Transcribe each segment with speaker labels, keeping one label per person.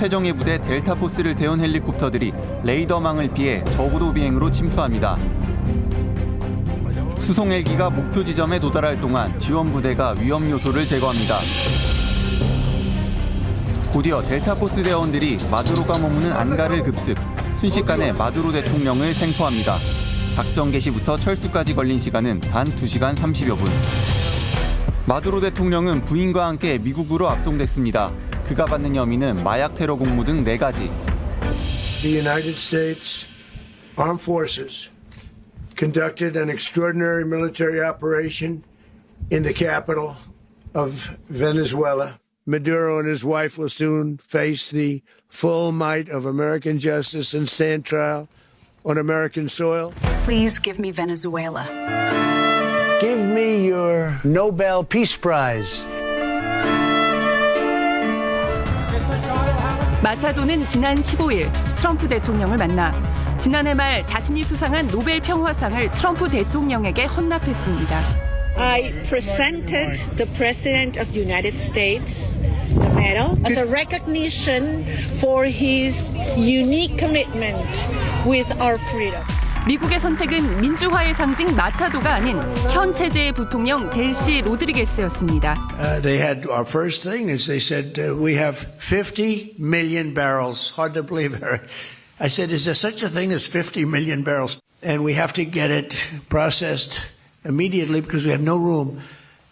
Speaker 1: 최정예 부대 델타포스를 대원 헬리콥터들이 레이더망을 피해 저고도 비행으로 침투합니다. 수송 헬기가 목표 지점에 도달할 동안 지원 부대가 위험 요소를 제거합니다. 곧이어 델타포스 대원들이 마두로가 머무는 안가를 급습, 순식간에 마두로 대통령을 생포합니다. 작전 개시부터 철수까지 걸린 시간은 단 2시간 30여 분. 마두로 대통령은 부인과 함께 미국으로 압송됐습니다. 그가 받는 혐의는 마약 테러 공모 등 4가지.
Speaker 2: The United States Armed Forces conducted an extraordinary military operation in the capital of Venezuela. Maduro and his wife will soon face the full might of American justice and stand trial on American soil.
Speaker 3: Please give me Venezuela.
Speaker 2: Give me your Nobel Peace Prize.
Speaker 4: 마차도는 지난 15일 트럼프 대통령을 만나 지난해 말 자신이 수상한 노벨 평화상을 트럼프 대통령에게 헌납했습니다.
Speaker 5: I presented the President of the United States the medal as a recognition for his unique commitment with our freedom.
Speaker 4: 미국의 선택은 민주화의 상징 마차도가 아닌 현 체제의 부통령 델시 로드리게스였습니다.
Speaker 2: They had our first thing is they said we have 50 million barrels. Hard to believe. I said, is there such a thing as 50 million barrels? And we have to get it processed immediately because we have no room.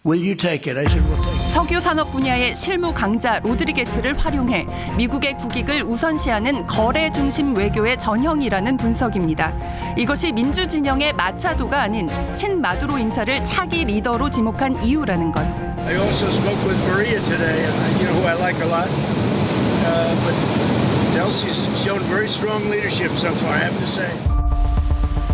Speaker 2: Will you take it? I said, we'll take it.
Speaker 4: 석유 산업 분야의 실무 강자 로드리게스를 활용해 미국의 국익을 우선시하는 거래 중심 외교의 전형이라는 분석입니다. 이것이 민주 진영의 마차도가 아닌 친마두로 인사를 차기 리더로 지목한 이유라는 것.
Speaker 2: I also spoke with Maria today, and you know who I like a lot. But Delsey's shown very strong leadership so far, I have to say.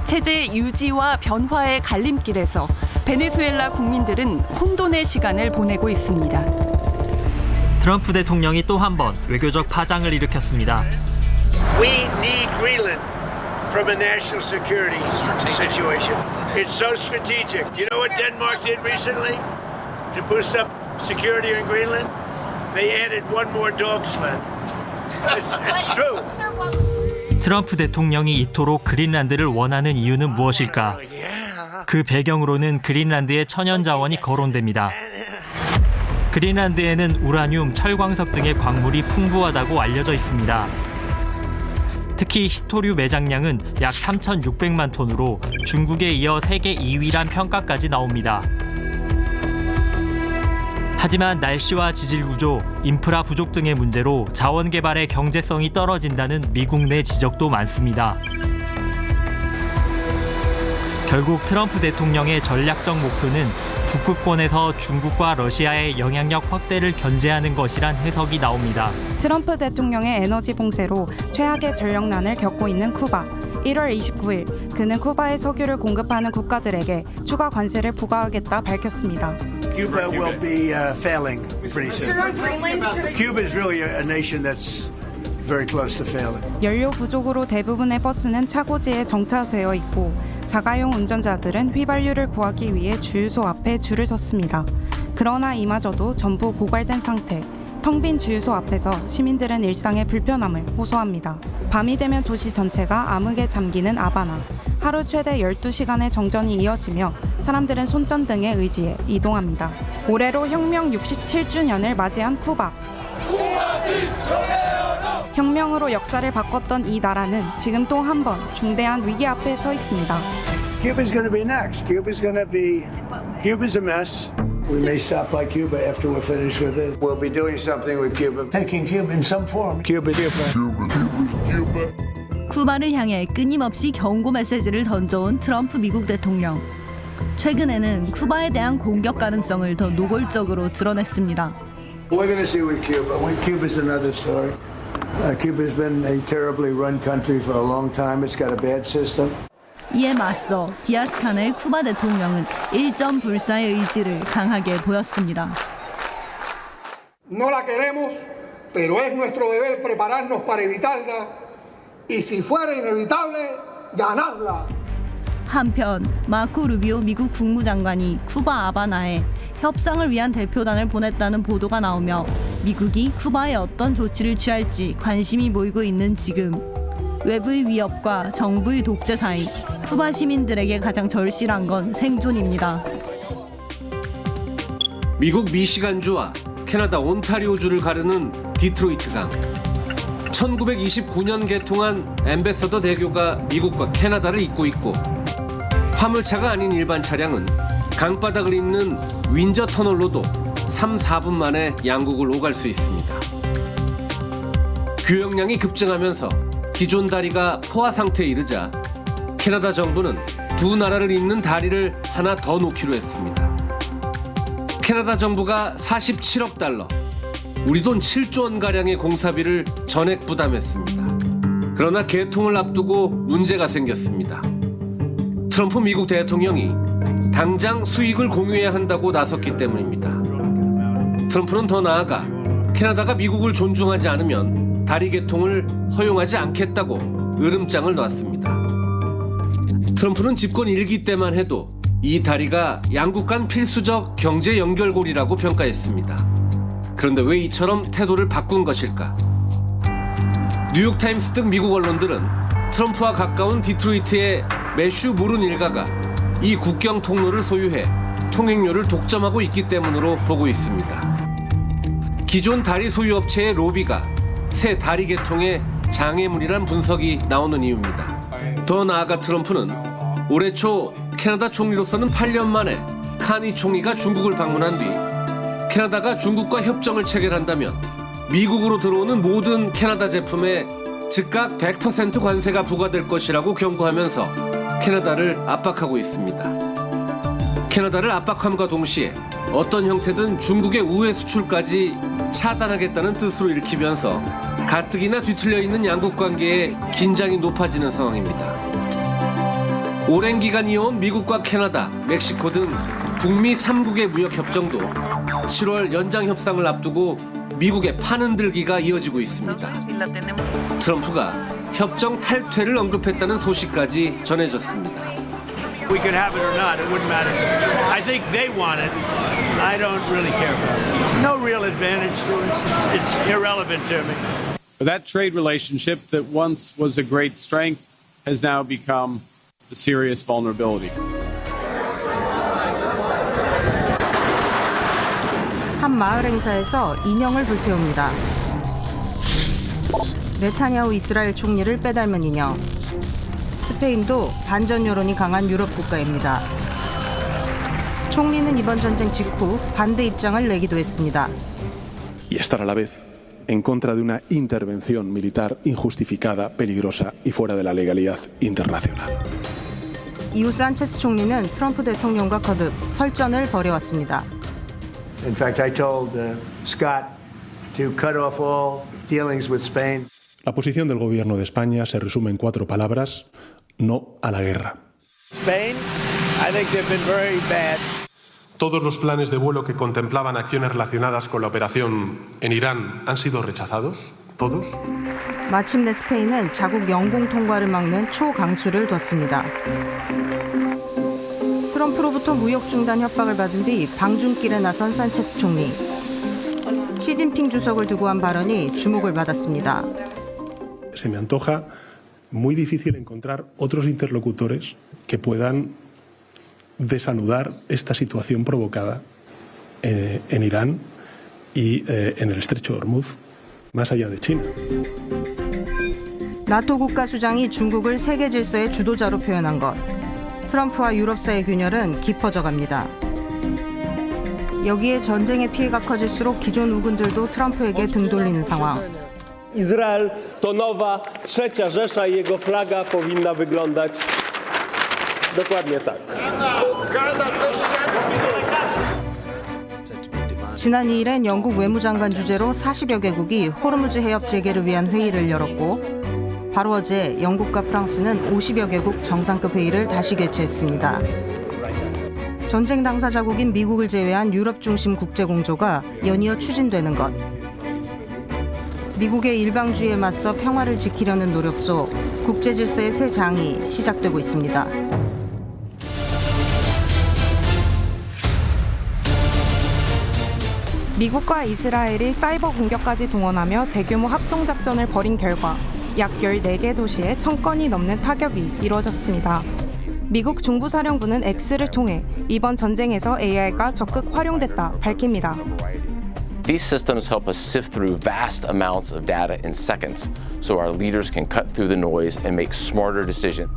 Speaker 4: 체제 유지와 변화의 갈림길에서 베네수엘라 국민들은 혼돈의 시간을 보내고 있습니다.
Speaker 6: 트럼프 대통령이 또 한 번 외교적 파장을 일으켰습니다.
Speaker 2: We need Greenland from a national security situation. It's so strategic. You know what Denmark did recently to boost up security in Greenland? They added one more dog sled. It's true.
Speaker 6: 트럼프 대통령이 이토록 그린란드를 원하는 이유는 무엇일까? 그 배경으로는 그린란드의 천연 자원이 거론됩니다. 그린란드에는 우라늄, 철광석 등의 광물이 풍부하다고 알려져 있습니다. 특히 히토류 매장량은 약 3,600만 톤으로 중국에 이어 세계 2위란 평가까지 나옵니다. 하지만 날씨와 지질 구조, 인프라 부족 등의 문제로 자원 개발의 경제성이 떨어진다는 미국 내 지적도 많습니다. 결국 트럼프 대통령의 전략적 목표는 북극권에서 중국과 러시아의 영향력 확대를 견제하는 것이란 해석이 나옵니다.
Speaker 7: 트럼프 대통령의 에너지 봉쇄로 최악의 전력난을 겪고 있는 쿠바. 1월 29일 그는 쿠바에 석유를 공급하는 국가들에게 추가 관세를 부과하겠다 밝혔습니다.
Speaker 2: Cuba will be failing pretty soon. Cuba is really a nation that's very close to failing.
Speaker 7: 연료 부족으로 대부분의 버스는 차고지에 정차되어 있고 자가용 운전자들은 휘발유를 구하기 위해 주유소 앞에 줄을 섰습니다. 그러나 이마저도 전부 고갈된 상태. 텅 빈 주유소 앞에서 시민들은 일상의 불편함을 호소합니다. 밤이 되면 도시 전체가 암흑에 잠기는 아바나. 하루 최대 12시간의 정전이 이어지며 사람들은 손전등에 의지해 이동합니다. 올해로 혁명 67주년을 맞이한 쿠바. 혁명으로 역사를 바꿨던 이 나라는 지금 또 한 번 중대한 위기 앞에 서 있습니다.
Speaker 2: Cuba's going to be next. Cuba's a mess. We may stop by Cuba after we're finished with it. We'll be doing something with Cuba. Taking Cuba in some form. Cuba.
Speaker 8: 쿠바를 향해 끊임없이 경고 메시지를 던져온 트럼프 미국 대통령. 최근에는 쿠바에 대한 공격 가능성을 더 노골적으로 드러냈습니다.
Speaker 2: We're going to see with Cuba. Cuba's another story. Cuba's been a terribly run country for a long time. It's got a bad system.
Speaker 8: 이에 맞서 디아스-카넬 쿠바 대통령은 일점 불사의 의지를 강하게 보였습니다.
Speaker 9: No la queremos, pero es nuestro deber prepararnos para evitarla y si fuera inevitable, ganarla.
Speaker 8: 한편 마코 루비오 미국 국무장관이 쿠바 아바나에 협상을 위한 대표단을 보냈다는 보도가 나오며 미국이 쿠바에 어떤 조치를 취할지 관심이 모이고 있는 지금 외부의 위협과 정부의 독재 사이 쿠바 시민들에게 가장 절실한 건 생존입니다.
Speaker 10: 미국 미시간주와 캐나다 온타리오주를 가르는 디트로이트강. 1929년 개통한 앰베서더 대교가 미국과 캐나다를 잇고 있고 화물차가 아닌 일반 차량은 강바닥을 잇는 윈저 터널로도 3, 4분 만에 양국을 오갈 수 있습니다. 교역량이 급증하면서 기존 다리가 포화 상태에 이르자 캐나다 정부는 두 나라를 잇는 다리를 하나 더 놓기로 했습니다. 캐나다 정부가 47억 달러, 우리 돈 7조 원가량의 공사비를 전액 부담했습니다. 그러나 개통을 앞두고 문제가 생겼습니다. 트럼프 미국 대통령이 당장 수익을 공유해야 한다고 나섰기 때문입니다. 트럼프는 더 나아가 캐나다가 미국을 존중하지 않으면 다리 개통을 허용하지 않겠다고 으름장을 놨습니다. 트럼프는 집권 1기 때만 해도 이 다리가 양국 간 필수적 경제 연결고리라고 평가했습니다. 그런데 왜 이처럼 태도를 바꾼 것일까? 뉴욕타임스 등 미국 언론들은 트럼프와 가까운 디트로이트의 매슈 무른 일가가 이 국경 통로를 소유해 통행료를 독점하고 있기 때문으로 보고 있습니다. 기존 다리 소유 업체의 로비가 새 다리 개통의 장애물이란 분석이 나오는 이유입니다. 더 나아가 트럼프는 올해 초 캐나다 총리로서는 8년 만에 카니 총리가 중국을 방문한 뒤 캐나다가 중국과 협정을 체결한다면 미국으로 들어오는 모든 캐나다 제품에 즉각 100% 관세가 부과될 것이라고 경고하면서 캐나다를 압박하고 있습니다. 캐나다를 압박함과 동시에 어떤 형태든 중국의 우회 수출까지 차단하겠다는 뜻으로 읽히면서 가뜩이나 뒤틀려 있는 양국 관계에 긴장이 높아지는 상황입니다. 오랜 기간 이어온 미국과 캐나다, 멕시코 등 북미 3국의 무역협정도 7월 연장 협상을 앞두고 미국의 판흔들기가 이어지고 있습니다. 트럼프가 협정 탈퇴를 언급했다는 소식까지 전해졌습니다.
Speaker 11: We could have it or not, it wouldn't matter. I think they want it. I don't really care about it. No real advantage to us. It's irrelevant to me.
Speaker 12: That trade relationship that once was a great strength has now become a serious vulnerability.
Speaker 13: 한 마을 행사에서 인형을 불태웁니다. 네타냐후 이스라엘 총리를 빼닮은 인형. 스페인도 반전 여론이 강한 유럽 국가입니다. 총리는 이번 전쟁 직후 반대 입장을 내기도 했습니다.
Speaker 14: Y estar a la vez en contra de una intervención militar injustificada, peligrosa y fuera de la legalidad internacional.
Speaker 13: 이후 산체스 총리는 트럼프 대통령과 거듭 설전을 벌여왔습니다.
Speaker 2: In fact, I told Scott to cut off all dealings with Spain.
Speaker 14: La posición del gobierno de España se resume en 4 palabras: no a la guerra.
Speaker 2: Spain, I think they've been very bad.
Speaker 15: Todos los planes de vuelo que contemplaban acciones relacionadas con la operación en Irán han sido rechazados. ¿Todos?
Speaker 13: 마침내 스페인은 자국 영공 통과를 막는 초강수를 뒀습니다. 트럼프로부터 무역 중단 협박을 받은 뒤 방중길에 나선 산체스 총리. 시진핑 주석을 두고 한 발언이 주목을 받았습니다.
Speaker 14: Se me antoja muy difícil encontrar otros interlocutores que puedan desanudar esta situación provocada en Irán y en el estrecho de Hormuz, más allá de China.
Speaker 13: 나토 국가 수장이 중국을 세계 질서의 주도자로 표현한 것. 트럼프와 유럽 사이의 균열은 깊어져 갑니다. 여기에 전쟁의 피해가 커질수록 기존 우군들도 트럼프에게 등 돌리는 상황.
Speaker 16: Izrael to nowa trzecia Rzesza i jego flaga powinna wyglądać dokładnie tak.
Speaker 13: 지난 2일엔 영국 외무장관 주재로 40여 개국이 호르무즈 해협 재개를 위한 회의를 열었고 바로 어제 영국과 프랑스는 50여 개국 정상급 회의를 다시 개최했습니다. 전쟁 당사 자국인 미국을 제외한 유럽 중심 국제 공조가 연이어 추진되는 것. 미국의 일방주의에 맞서 평화를 지키려는 노력 속 국제 질서의 새 장이 시작되고 있습니다.
Speaker 7: 미국과 이스라엘이 사이버 공격까지 동원하며 대규모 합동작전을 벌인 결과 약 14개 도시에 1000건이 넘는 타격이 이뤄졌습니다. 미국 중부사령부는 X를 통해 이번 전쟁에서 AI가 적극 활용됐다 밝힙니다.
Speaker 17: These systems help us sift through vast amounts of data in seconds, so our leaders can cut through the noise and make smarter decisions.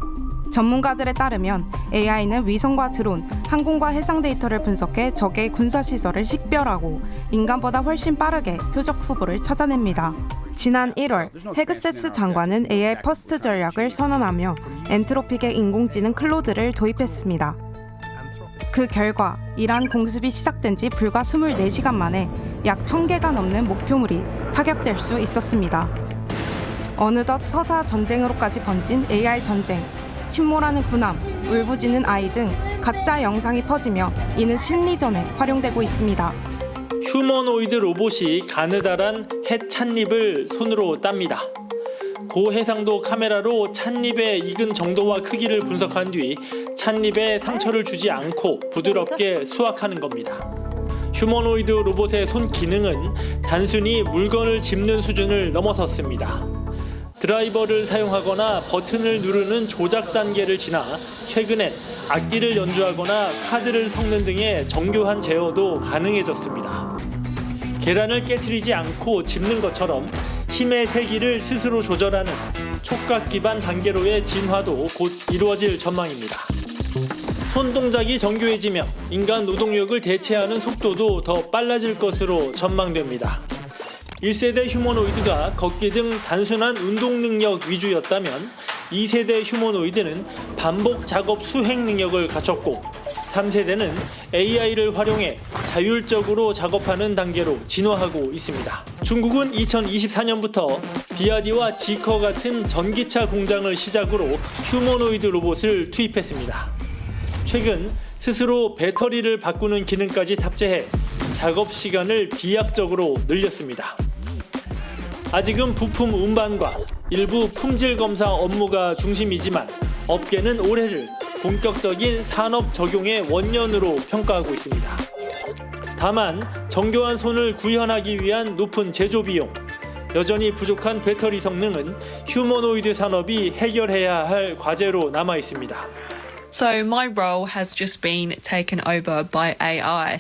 Speaker 7: 전문가들에 따르면 AI는 위성과 드론, 항공과 해상 데이터를 분석해 적의 군사시설을 식별하고 인간보다 훨씬 빠르게 표적 후보를 찾아냅니다. 지난 1월 헤그세스 장관은 AI 퍼스트 전략을 선언하며 엔트로픽의 인공지능 클로드를 도입했습니다. 그 결과 이란 공습이 시작된 지 불과 24시간 만에 약 1000개가 넘는 목표물이 타격될 수 있었습니다. 어느덧 서사 전쟁으로까지 번진 AI 전쟁, 침몰하는 군함, 울부짖는 아이 등 가짜 영상이 퍼지며 이는 심리전에 활용되고 있습니다.
Speaker 18: 휴머노이드 로봇이 가느다란 햇 찻잎을 손으로 땁니다. 고해상도 카메라로 찻잎의 익은 정도와 크기를 분석한 뒤 찻잎에 상처를 주지 않고 부드럽게 수확하는 겁니다. 휴머노이드 로봇의 손 기능은 단순히 물건을 짚는 수준을 넘어섰습니다. 드라이버를 사용하거나 버튼을 누르는 조작 단계를 지나 최근엔 악기를 연주하거나 카드를 섞는 등의 정교한 제어도 가능해졌습니다. 계란을 깨트리지 않고 짚는 것처럼 힘의 세기를 스스로 조절하는 촉각 기반 단계로의 진화도 곧 이루어질 전망입니다. 손 동작이 정교해지면 인간 노동력을 대체하는 속도도 더 빨라질 것으로 전망됩니다. 1세대 휴머노이드가 걷기 등 단순한 운동 능력 위주였다면 2세대 휴머노이드는 반복 작업 수행 능력을 갖췄고 3세대는 AI를 활용해 자율적으로 작업하는 단계로 진화하고 있습니다. 중국은 2024년부터 비아디와 지커 같은 전기차 공장을 시작으로 휴머노이드 로봇을 투입했습니다. 최근 스스로 배터리를 바꾸는 기능까지 탑재해 작업 시간을 비약적으로 늘렸습니다. 아직은 부품 운반과 일부 품질 검사 업무가 중심이지만 업계는 올해를 본격적인 산업 적용의 원년으로 평가하고 있습니다. 다만 정교한 손을 구현하기 위한 높은 제조 비용, 여전히 부족한 배터리 성능은 휴머노이드 산업이 해결해야 할 과제로 남아 있습니다.
Speaker 19: So my role has just been taken over by AI.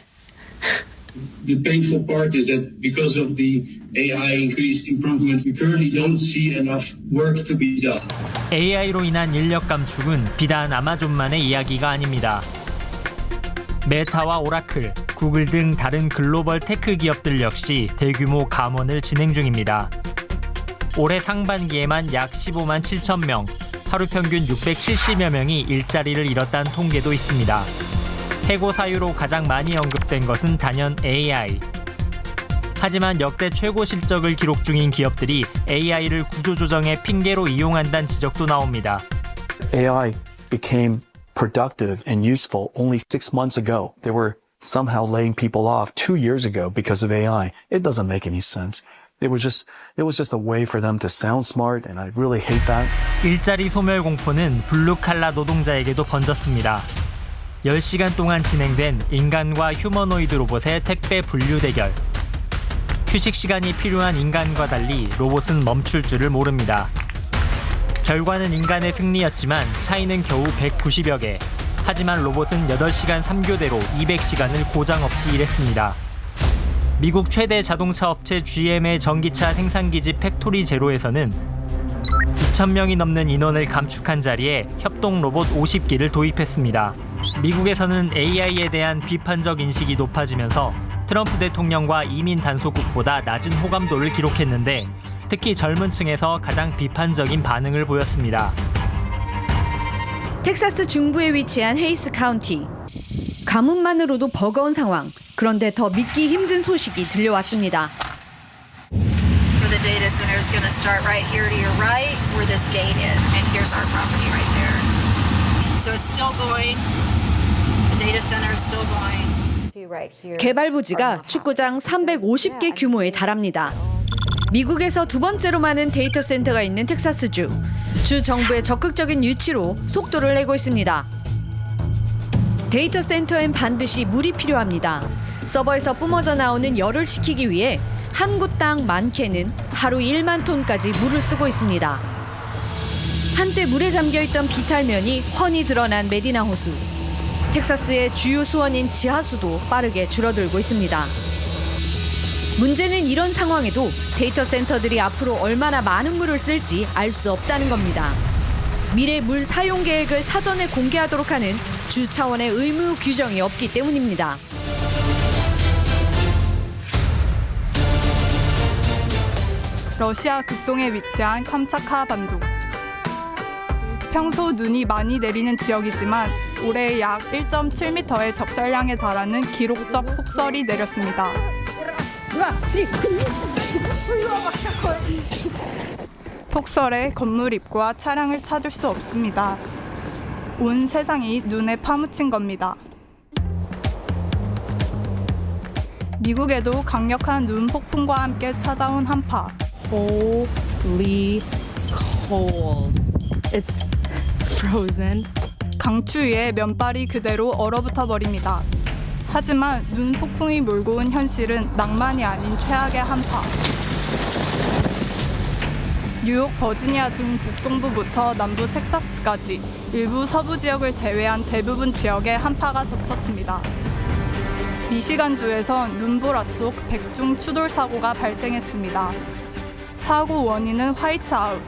Speaker 20: The painful part is that because of the AI increased improvements, we currently don't see enough work to be done.
Speaker 6: AI로 인한 인력 감축은 비단 아마존만의 이야기가 아닙니다. 메타와 오라클, 구글 등 다른 글로벌 테크 기업들 역시 대규모 감원을 진행 중입니다. 올해 상반기에만 약 15만 7천 명, 하루 평균 670여 명이 일자리를 잃었다는 통계도 있습니다. 해고 사유로 가장 많이 언급된 것은 단연 AI. 하지만 역대 최고 실적을 기록 중인 기업들이 AI를 구조조정의 핑계로 이용한다는 지적도 나옵니다.
Speaker 21: AI became productive and useful only 6 months ago. They were somehow laying people off 2 years ago because of AI. It doesn't make any sense. It was just a way for them to sound smart, and I really hate that.
Speaker 6: 일자리 소멸 공포는 블루칼라 노동자에게도 번졌습니다. 10시간 동안 진행된 인간과 휴머노이드 로봇의 택배 분류 대결. 휴식 시간이 필요한 인간과 달리 로봇은 멈출 줄을 모릅니다. 결과는 인간의 승리였지만 차이는 겨우 190여 개. 하지만 로봇은 8시간 3교대로 200시간을 고장 없이 일했습니다. 미국 최대 자동차 업체 GM의 전기차 생산기지 팩토리 제로에서는 2,000명이 넘는 인원을 감축한 자리에 협동 로봇 50기를 도입했습니다. 미국에서는 AI에 대한 비판적 인식이 높아지면서 트럼프 대통령과 이민 단속국보다 낮은 호감도를 기록했는데 특히 젊은 층에서 가장 비판적인 반응을 보였습니다.
Speaker 22: 텍사스 중부에 위치한 헤이스 카운티. 가뭄만으로도 버거운 상황. 그런데 더 믿기 힘든 소식이 들려왔습니다.
Speaker 3: For the data center is going to start right here to your right, where this gate is, and here's our property right there. So it's still going. The data center is still going.
Speaker 22: 개발 부지가 축구장 350개 규모에 달합니다. 미국에서 두 번째로 많은 데이터 센터가 있는 텍사스주. 주 정부의 적극적인 유치로 속도를 내고 있습니다. 데이터 센터엔 반드시 물이 필요합니다. 서버에서 뿜어져 나오는 열을 식히기 위해 한 곳당 많게는 하루 1만 톤까지 물을 쓰고 있습니다. 한때 물에 잠겨있던 비탈면이 훤히 드러난 메디나 호수. 텍사스의 주요 수원인 지하수도 빠르게 줄어들고 있습니다. 문제는 이런 상황에도 데이터 센터들이 앞으로 얼마나 많은 물을 쓸지 알 수 없다는 겁니다. 미래 물 사용 계획을 사전에 공개하도록 하는 주 차원의 의무 규정이 없기 때문입니다.
Speaker 1: 러시아 극동에 위치한 캄차카 반도. 평소 눈이 많이 내리는 지역이지만 올해 약 1.7m의 적설량에 달하는 기록적 폭설이 내렸습니다. 폭설에 건물 입구와 차량을 찾을 수 없습니다. 온 세상이 눈에 파묻힌 겁니다. 미국에도 강력한 눈 폭풍과 함께 찾아온 한파.
Speaker 19: Holy cold. It's frozen.
Speaker 1: 강추위에 면발이 그대로 얼어붙어 버립니다. 하지만 눈 폭풍이 몰고 온 현실은 낭만이 아닌 최악의 한파. 뉴욕, 버지니아 등 북동부부터 남부 텍사스까지 일부 서부 지역을 제외한 대부분 지역에 한파가 덮쳤습니다. 미시간주에선 눈보라 속 백중 추돌 사고가 발생했습니다. 사고 원인은 화이트아웃,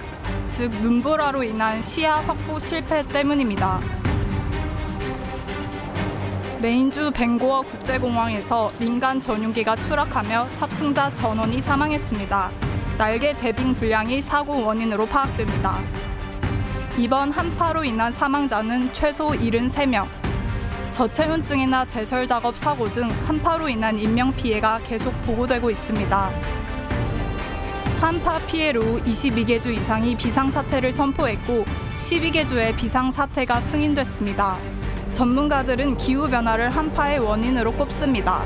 Speaker 1: 즉 눈보라로 인한 시야 확보 실패 때문입니다. 메인주 밴고어 국제공항에서 민간 전용기가 추락하며 탑승자 전원이 사망했습니다. 날개 제빙 불량이 사고 원인으로 파악됩니다. 이번 한파로 인한 사망자는 최소 73명. 저체온증이나 제설 작업 사고 등 한파로 인한 인명 피해가 계속 보고되고 있습니다. 한파 피해로 22개 주 이상이 비상사태를 선포했고 12개 주의 비상사태가 승인됐습니다. 전문가들은 기후변화를 한파의 원인으로 꼽습니다.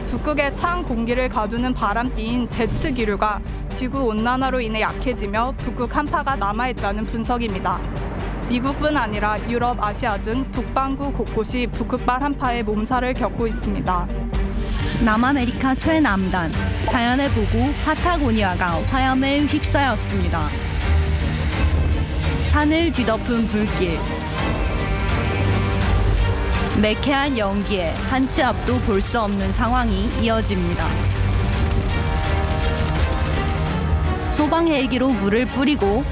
Speaker 1: 북극의 찬 공기를 가두는 바람띠인 제트 기류가 지구온난화로 인해 약해지며 북극 한파가 남아있다는 분석입니다. 미국뿐 아니라 유럽, 아시아 등 북반구 곳곳이 북극발 한파에 몸살을 겪고 있습니다.
Speaker 8: 남아메리카 최남단, 자연의 보고 파타고니아가 화염에 휩싸였습니다. 산을 뒤덮은 불길. 매캐한 연기에 한 치 앞도 볼 수 없는 상황이 이어집니다. 소방 헬기로 물을 뿌리고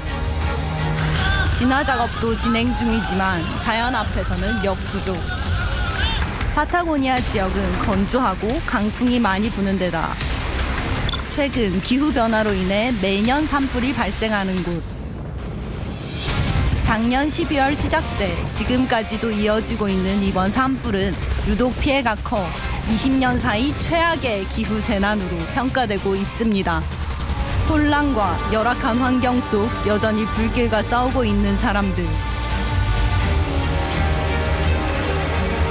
Speaker 8: 진화 작업도 진행 중이지만 자연 앞에서는 역부족. 파타고니아 지역은 건조하고 강풍이 많이 부는 데다 최근 기후변화로 인해 매년 산불이 발생하는 곳. 작년 12월 시작돼 지금까지도 이어지고 있는 이번 산불은 유독 피해가 커 20년 사이 최악의 기후 재난으로 평가되고 있습니다. 혼란과 열악한 환경 속 여전히 불길과 싸우고 있는 사람들.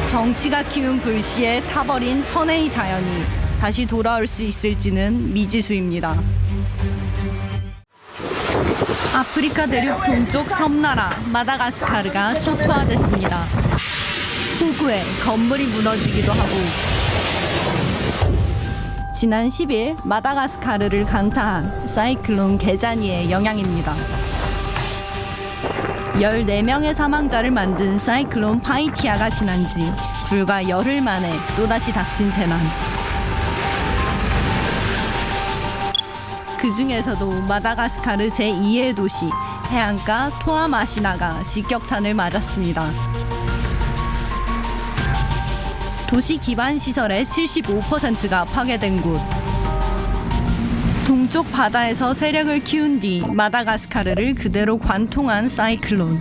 Speaker 8: 정치가 키운 불씨에 타버린 천혜의 자연이 다시 돌아올 수 있을지는 미지수입니다. 아프리카 대륙 동쪽 섬나라 마다가스카르가 초토화됐습니다. 폭우에 건물이 무너지기도 하고 지난 10일 마다가스카르를 강타한 사이클론 게자니의 영향입니다. 14명의 사망자를 만든 사이클론 파이티아가 지난 지 불과 열흘 만에 또다시 닥친 재난. 그 중에서도 마다가스카르 제2의 도시 해안가 토아마시나가 직격탄을 맞았습니다. 도시 기반 시설의 75%가 파괴된 곳. 동쪽 바다에서 세력을 키운 뒤 마다가스카르를 그대로 관통한 사이클론.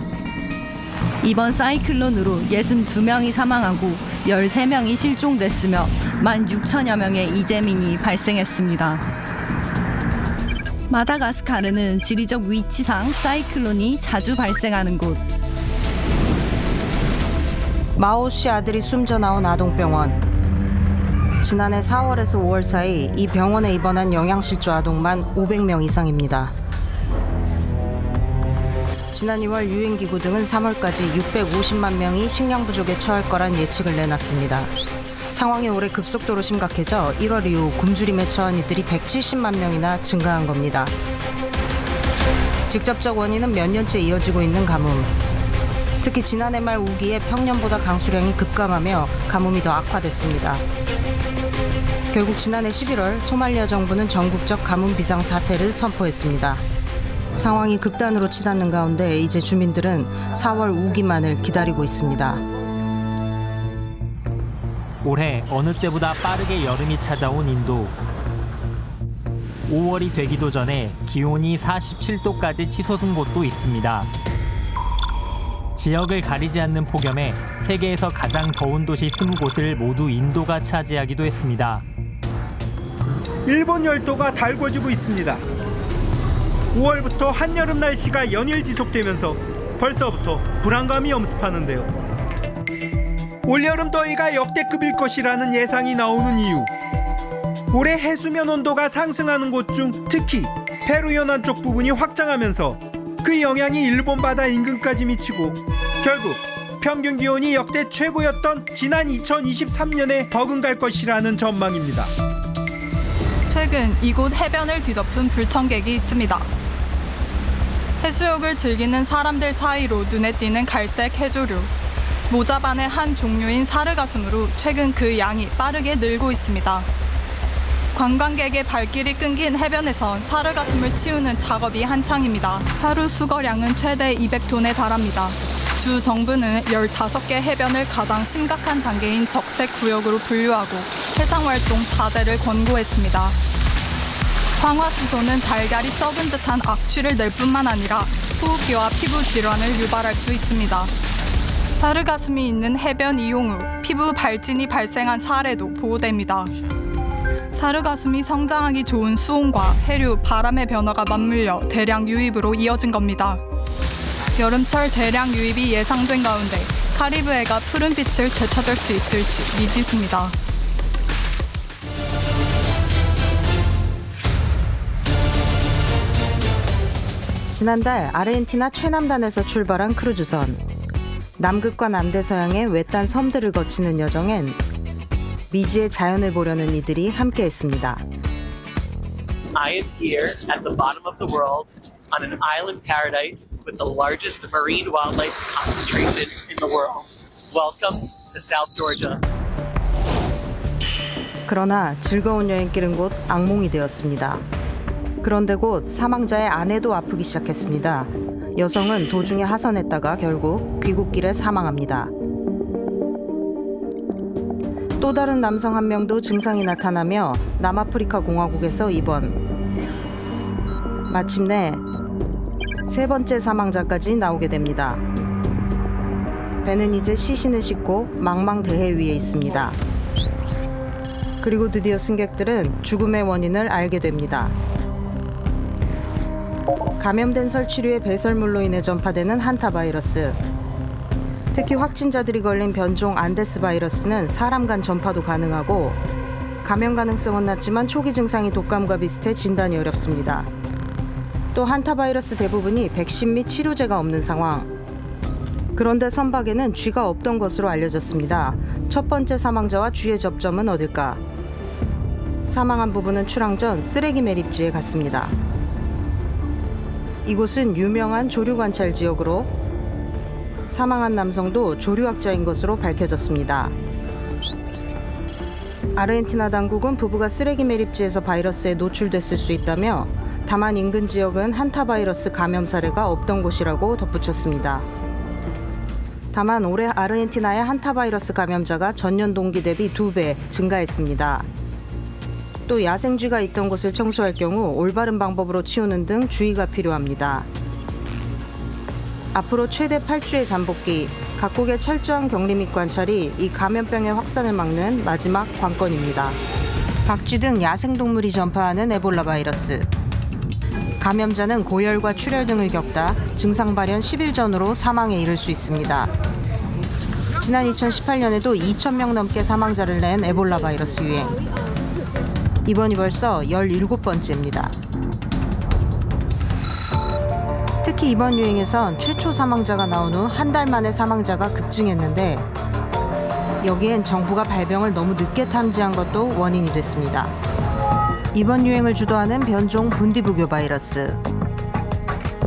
Speaker 8: 이번 사이클론으로 62명이 사망하고 13명이 실종됐으며 16,000여 명의 이재민이 발생했습니다. 마다가스카르는 지리적 위치상 사이클론이 자주 발생하는 곳.
Speaker 13: 마오 씨 아들이 숨져 나온 아동병원. 지난해 4월에서 5월 사이 이 병원에 입원한 영양실조 아동만 500명 이상입니다. 지난 2월 유엔기구 등은 3월까지 650만 명이 식량 부족에 처할 거란 예측을 내놨습니다. 상황이 올해 급속도로 심각해져 1월 이후 굶주림에 처한 이들이 170만 명이나 증가한 겁니다. 직접적 원인은 몇 년째 이어지고 있는 가뭄. 특히 지난해 말 우기에 평년보다 강수량이 급감하며 가뭄이 더 악화됐습니다. 결국 지난해 11월 소말리아 정부는 전국적 가뭄 비상 사태를 선포했습니다. 상황이 극단으로 치닫는 가운데 이제 주민들은 4월 우기만을 기다리고 있습니다.
Speaker 6: 올해 어느 때보다 빠르게 여름이 찾아온 인도. 5월이 되기도 전에 기온이 47도까지 치솟은 곳도 있습니다. 지역을 가리지 않는 폭염에 세계에서 가장 더운 도시 20곳을 모두 인도가 차지하기도 했습니다.
Speaker 4: 일본 열도가 달궈지고 있습니다. 5월부터 한여름 날씨가 연일 지속되면서 벌써부터 불안감이 엄습하는데요. 올여름 더위가 역대급일 것이라는 예상이 나오는 이유. 올해 해수면 온도가 상승하는 곳 중 특히 페루 연안 쪽 부분이 확장하면서 그 영향이 일본 바다 인근까지 미치고 결국 평균 기온이 역대 최고였던 지난 2023년에 버금갈 것이라는 전망입니다.
Speaker 1: 최근 이곳 해변을 뒤덮은 불청객이 있습니다. 해수욕을 즐기는 사람들 사이로 눈에 띄는 갈색 해조류. 모자반의 한 종류인 사르가숨으로 최근 그 양이 빠르게 늘고 있습니다. 관광객의 발길이 끊긴 해변에선 사르가숨을 치우는 작업이 한창입니다. 하루 수거량은 최대 200톤에 달합니다. 주 정부는 15개 해변을 가장 심각한 단계인 적색 구역으로 분류하고 해상활동 자제를 권고했습니다. 황화수소는 달걀이 썩은 듯한 악취를 낼 뿐만 아니라 호흡기와 피부 질환을 유발할 수 있습니다. 사르가숨이 있는 해변 이용 후 피부 발진이 발생한 사례도 보고됩니다. 사르가숨이 성장하기 좋은 수온과 해류, 바람의 변화가 맞물려 대량 유입으로 이어진 겁니다. 여름철 대량 유입이 예상된 가운데 카리브해가 푸른 빛을 되찾을 수 있을지 미지수입니다.
Speaker 13: 지난달 아르헨티나 최남단에서 출발한 크루즈선. 남극과 남대서양의 외딴 섬들을 거치는 여정엔 미지의 자연을 보려는 이들이 함께했습니다.
Speaker 5: I am here at the bottom of the world on an island paradise with the largest marine wildlife concentration in the world. Welcome to South Georgia.
Speaker 13: 그러나 즐거운 여행길은 곧 악몽이 되었습니다. 그런데 곧 사망자의 아내도 아프기 시작했습니다. 여성은 도중에 하선했다가 결국 귀국길에 사망합니다. 또 다른 남성 한 명도 증상이 나타나며 남아프리카 공화국에서 입원. 마침내 세 번째 사망자까지 나오게 됩니다. 배는 이제 시신을 싣고 망망대해 위에 있습니다. 그리고 드디어 승객들은 죽음의 원인을 알게 됩니다. 감염된 설치류의 배설물로 인해 전파되는 한타 바이러스. 특히 확진자들이 걸린 변종 안데스 바이러스는 사람 간 전파도 가능하고 감염 가능성은 낮지만 초기 증상이 독감과 비슷해 진단이 어렵습니다. 또 한타 바이러스 대부분이 백신 및 치료제가 없는 상황. 그런데 선박에는 쥐가 없던 것으로 알려졌습니다. 첫 번째 사망자와 쥐의 접점은 어딜까? 사망한 부부는 출항 전 쓰레기 매립지에 갔습니다. 이곳은 유명한 조류 관찰 지역으로 사망한 남성도 조류학자인 것으로 밝혀졌습니다. 아르헨티나 당국은 부부가 쓰레기 매립지에서 바이러스에 노출됐을 수 있다며 다만 인근 지역은 한타 바이러스 감염 사례가 없던 곳이라고 덧붙였습니다. 다만 올해 아르헨티나의 한타 바이러스 감염자가 전년 동기 대비 2배 증가했습니다. 또 야생쥐가 있던 곳을 청소할 경우 올바른 방법으로 치우는 등 주의가 필요합니다. 앞으로 최대 8주의 잠복기, 각국의 철저한 격리 및 관찰이 이 감염병의 확산을 막는 마지막 관건입니다. 박쥐 등 야생동물이 전파하는 에볼라 바이러스. 감염자는 고열과 출혈 등을 겪다 증상 발현 10일 전후로 사망에 이를 수 있습니다. 지난 2018년에도 2,000명 넘게 사망자를 낸 에볼라 바이러스 유행. 이번이 벌써 17번째입니다. 특히 이번 유행에선 최초 사망자가 나온 후 한 달 만에 사망자가 급증했는데 여기엔 정부가 발병을 너무 늦게 탐지한 것도 원인이 됐습니다. 이번 유행을 주도하는 변종 분디부교 바이러스.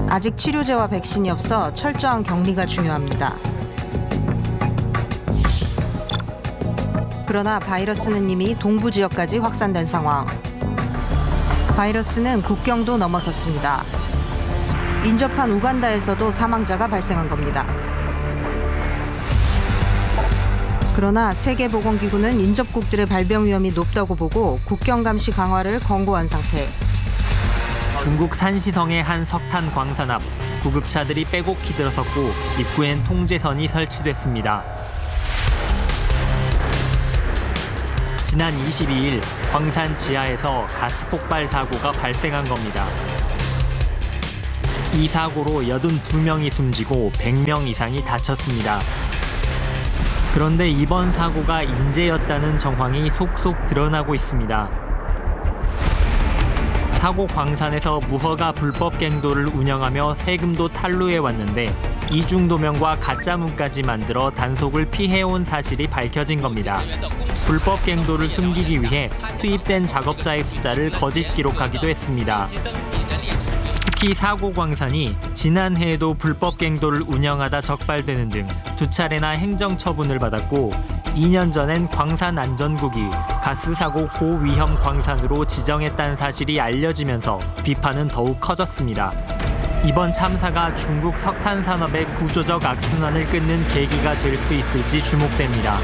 Speaker 13: 아직 치료제와 백신이 없어 철저한 격리가 중요합니다. 그러나 바이러스는 이미 동부 지역까지 확산된 상황. 바이러스는 국경도 넘어섰습니다. 인접한 우간다에서도 사망자가 발생한 겁니다. 그러나 세계보건기구는 인접국들의 발병 위험이 높다고 보고 국경 감시 강화를 권고한 상태.
Speaker 6: 중국 산시성의 한 석탄 광산 앞 구급차들이 빼곡히 들어섰고 입구엔 통제선이 설치됐습니다. 지난 22일 광산 지하에서 가스 폭발 사고가 발생한 겁니다. 이 사고로 82명이 숨지고 100명 이상이 다쳤습니다. 그런데 이번 사고가 인재였다는 정황이 속속 드러나고 있습니다. 사고 광산에서 무허가 불법 갱도를 운영하며 세금도 탈루해왔는데 이중도명과 가짜문까지 만들어 단속을 피해온 사실이 밝혀진 겁니다. 불법 갱도를 숨기기 위해 투입된 작업자의 숫자를 거짓 기록하기도 했습니다. 특히 사고 광산이 지난해에도 불법 갱도를 운영하다 적발되는 등 2차례나 행정처분을 받았고 2년 전엔 광산안전국이 가스사고 고위험 광산으로 지정했다는 사실이 알려지면서 비판은 더욱 커졌습니다. 이번 참사가 중국 석탄 산업의 구조적 악순환을 끊는 계기가 될 수 있을지 주목됩니다.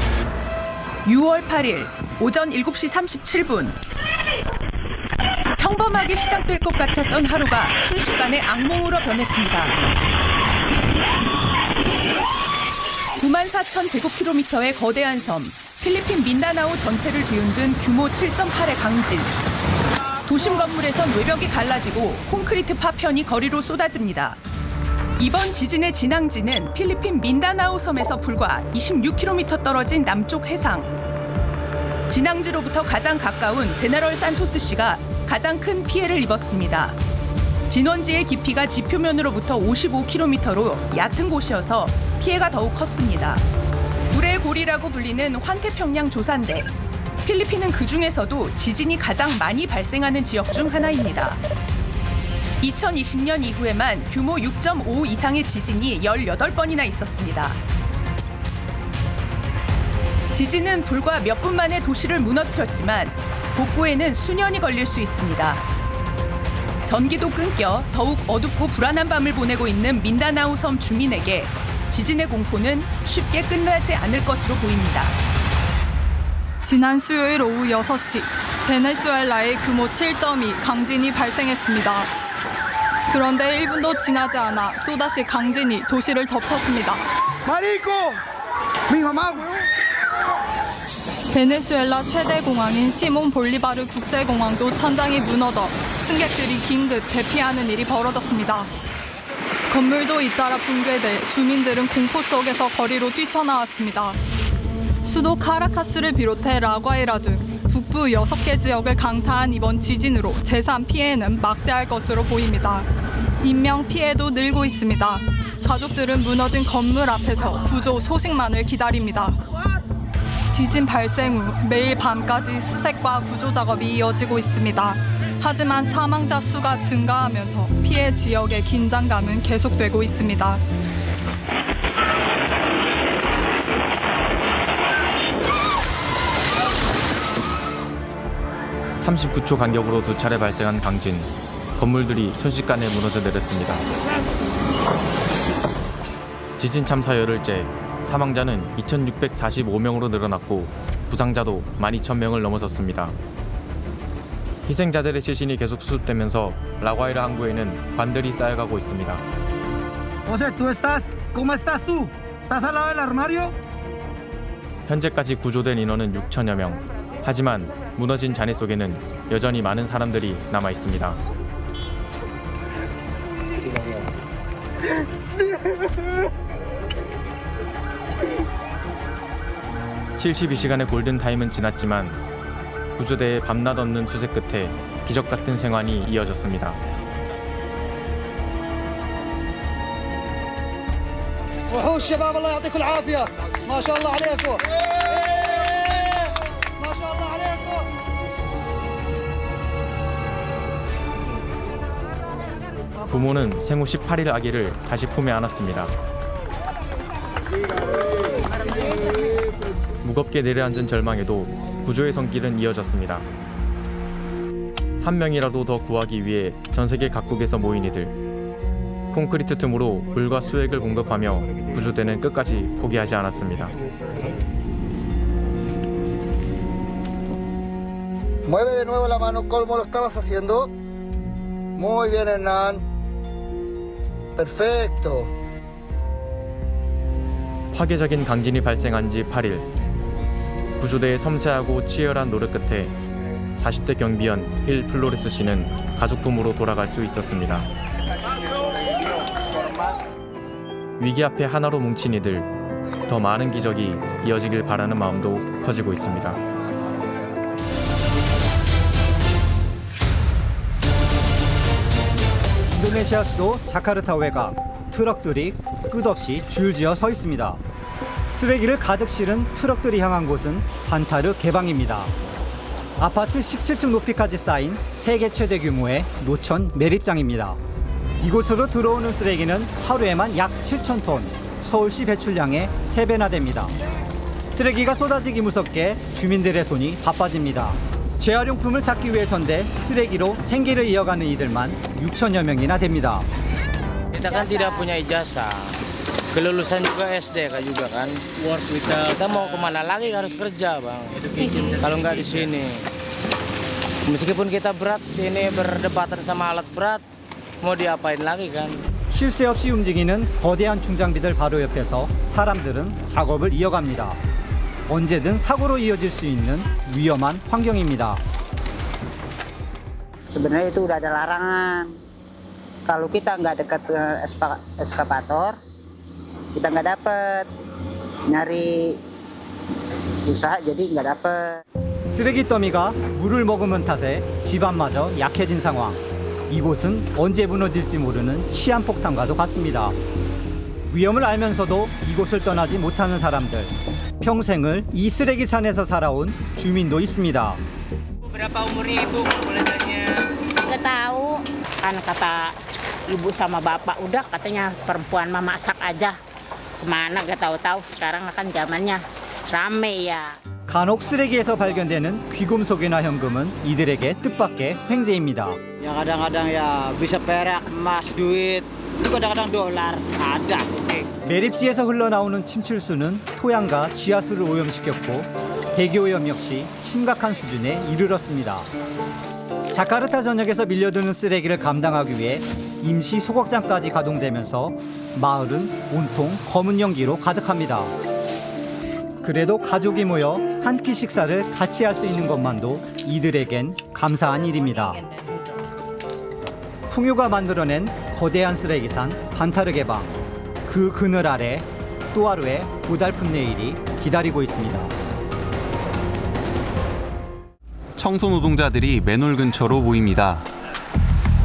Speaker 9: 6월 8일 오전 7시 37분. 평범하게 시작될 것 같았던 하루가 순식간에 악몽으로 변했습니다. 94,000제곱킬로미터의 거대한 섬, 필리핀 민다나오 전체를 뒤흔든 규모 7.8의 강진. 도심 건물에선 외벽이 갈라지고 콘크리트 파편이 거리로 쏟아집니다. 이번 지진의 진앙지는 필리핀 민다나오 섬에서 불과 26km 떨어진 남쪽 해상. 진앙지로부터 가장 가까운 제너럴 산토스시가 가장 큰 피해를 입었습니다. 진원지의 깊이가 지표면으로부터 55km로 얕은 곳이어서 피해가 더욱 컸습니다. 불의 고리라고 불리는 환태평양 조산대. 필리핀은 그 중에서도 지진이 가장 많이 발생하는 지역 중 하나입니다. 2020년 이후에만 규모 6.5 이상의 지진이 18번이나 있었습니다. 지진은 불과 몇 분 만에 도시를 무너뜨렸지만 복구에는 수년이 걸릴 수 있습니다. 전기도 끊겨 더욱 어둡고 불안한 밤을 보내고 있는 민다나오 섬 주민에게 지진의 공포는 쉽게 끝나지 않을 것으로 보입니다.
Speaker 1: 지난 수요일 오후 6시 베네수엘라에 규모 7.2 강진이 발생했습니다. 그런데 1분도 지나지 않아 또다시 강진이 도시를 덮쳤습니다. 베네수엘라 최대 공항인 시몬 볼리바르 국제공항도 천장이 무너져 승객들이 긴급 대피하는 일이 벌어졌습니다. 건물도 잇따라 붕괴돼 주민들은 공포 속에서 거리로 뛰쳐나왔습니다. 수도 카라카스를 비롯해 라과이라 등 북부 6개 지역을 강타한 이번 지진으로 재산 피해는 막대할 것으로 보입니다. 인명 피해도 늘고 있습니다. 가족들은 무너진 건물 앞에서 구조 소식만을 기다립니다. 지진 발생 후 매일 밤까지 수색과 구조 작업이 이어지고 있습니다. 하지만 사망자 수가 증가하면서 피해 지역의 긴장감은 계속되고 있습니다.
Speaker 10: (39초) 간격으로 2차례 발생한 강진. 건물들이 순식간에 무너져 내렸습니다. 지진 참사 열흘째, 사망자는 2,645명으로 늘어났고 부상자도 12,000명을 넘어섰습니다. 희생자들의 시신이 계속 수습되면서 라과이라 항구에는 관들이 쌓여가고 있습니다. 현재까지 구조된 인원은 6천여 명. 하지만 무너진 잔해 속에는 여전히 많은 사람들이 남아 있습니다. 72시간의 골든타임은 지났지만 구조대의 밤낮 없는 수색 끝에 기적 같은 생환이 이어졌습니다.
Speaker 23: الشباب الله يعطيكم العافيه ما شاء الله عليكم
Speaker 10: 부모는 생후 18일 아기를 다시 품에 안았습니다. 무겁게 내려앉은 절망에도 구조의 손길은 이어졌습니다. 한 명이라도 더 구하기 위해 전 세계 각국에서 모인 이들. 콘크리트 틈으로 물과 수액을 공급하며 구조대는 끝까지 포기하지 않았습니다.
Speaker 11: Mueve de nuevo la mano, ¿cómo lo estabas haciendo? Muy bien, Hernán. Perfecto.
Speaker 10: 파괴적인 강진이 발생한 지 8일. 구조대의 섬세하고 치열한 노력 끝에 40대 경비원 힐 플로레스 씨는 가족 품으로 돌아갈 수 있었습니다. 위기 앞에 하나로 뭉친 이들, 더 많은 기적이 이어지길 바라는 마음도 커지고 있습니다.
Speaker 12: 인도네시아 수도 자카르타 외곽, 트럭들이 끝없이 줄지어 서 있습니다. 쓰레기를 가득 실은 트럭들이 향한 곳은 반타르 개방입니다. 아파트 17층 높이까지 쌓인 세계 최대 규모의 노천 매립장입니다. 이곳으로 들어오는 쓰레기는 하루에만 약 7,000톤, 서울시 배출량의 3배나 됩니다. 쓰레기가 쏟아지기 무섭게 주민들의 손이 바빠집니다. 재활용품을 찾기 위해서인데 쓰레기로 생계를 이어가는 이들만 6천여 명이나 됩니다.
Speaker 23: Kita kan tidak punya ijazah, kelulusan juga SD kan juga kan. Kita mau kemana lagi harus kerja bang. Kalau nggak di sini, meskipun kita berat ini berdebatan sama alat berat, mau diapain lagi kan?
Speaker 12: 쉴 새 없이 움직이는 거대한 중장비들 바로 옆에서 사람들은 작업을 이어갑니다. 언제든 사고로 이어질 수 있는 위험한 환경입니다.
Speaker 24: Sebenarnya itu udah ada larangan. Kalau kita nggak dekat dengan eskavator, kita nggak dapat nyari usaha jadi nggak dapat.
Speaker 12: 쓰레기 더미가 물을 머금은 탓에 집안마저 약해진 상황. 이곳은 언제 무너질지 모르는 시한폭탄과도 같습니다. 위험을 알면서도 이곳을 떠나지 못하는 사람들. 평생을 이 쓰레기산에서 살아온 주민도 있습니다.
Speaker 24: Berapa umurnya ibu? Boleh tanya? Nggak tahu. Kan kata ibu sama bapak udah katanya perempuan mah masak aja. Kemana gak tahu-tahu sekarang kan zamannya rame ya.
Speaker 12: 간혹 쓰레기에서 발견되는 귀금속이나 현금은 이들에게 뜻밖의 횡재입니다.
Speaker 24: Ya kadang-kadang ya bisa perak, emas, duit. Itu kadang-kadang dolar ada.
Speaker 12: 매립지에서 흘러나오는 침출수는 토양과 지하수를 오염시켰고 대기오염 역시 심각한 수준에 이르렀습니다. 자카르타 전역에서 밀려드는 쓰레기를 감당하기 위해 임시 소각장까지 가동되면서 마을은 온통 검은 연기로 가득합니다. 그래도 가족이 모여 한 끼 식사를 같이 할 수 있는 것만도 이들에겐 감사한 일입니다. 풍요가 만들어낸 거대한 쓰레기산 반타르 개방. 그 그늘 아래 또 하루의 고달픈 내일이 기다리고 있습니다.
Speaker 25: 청소 노동자들이 맨홀 근처로 모입니다.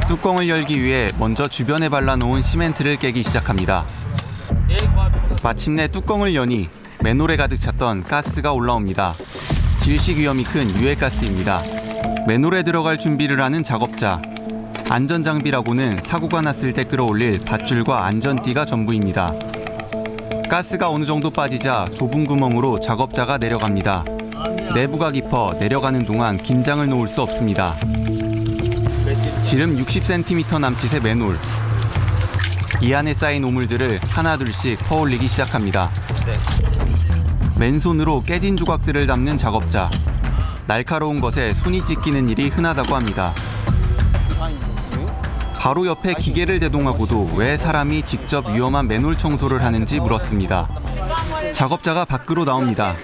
Speaker 25: 뚜껑을 열기 위해 먼저 주변에 발라놓은 시멘트를 깨기 시작합니다. 마침내 뚜껑을 여니 맨홀에 가득 찼던 가스가 올라옵니다. 질식 위험이 큰 유해가스입니다. 맨홀에 들어갈 준비를 하는 작업자. 안전장비라고는 사고가 났을 때 끌어올릴 밧줄과 안전띠가 전부입니다. 가스가 어느 정도 빠지자 좁은 구멍으로 작업자가 내려갑니다. 내부가 깊어 내려가는 동안 긴장을 놓을 수 없습니다. 지름 60cm 남짓의 맨홀. 이 안에 쌓인 오물들을 하나둘씩 퍼올리기 시작합니다. 맨손으로 깨진 조각들을 담는 작업자. 날카로운 것에 손이 찢기는 일이 흔하다고 합니다. 바로 옆에 기계를 대동하고도 왜 사람이 직접 위험한 맨홀 청소를 하는지 물었습니다. 작업자가 밖으로 나옵니다.